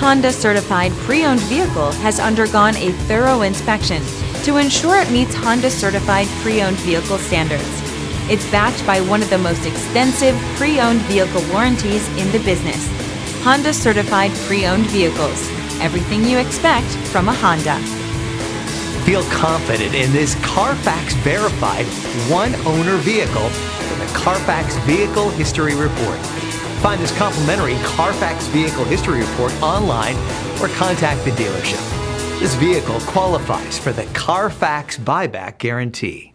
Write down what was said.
Honda certified pre-owned vehicle has undergone a thorough inspection to ensure it meets Honda certified pre-owned vehicle standards. It's backed by one of the most extensive pre-owned vehicle warranties in the business. Honda certified pre-owned vehicles. Everything you expect from a Honda. Feel confident in this CARFAX verified one-owner vehicle with the CARFAX Vehicle History Report. Find this complimentary CARFAX Vehicle History Report online or contact the dealership. This vehicle qualifies for the CARFAX buyback guarantee.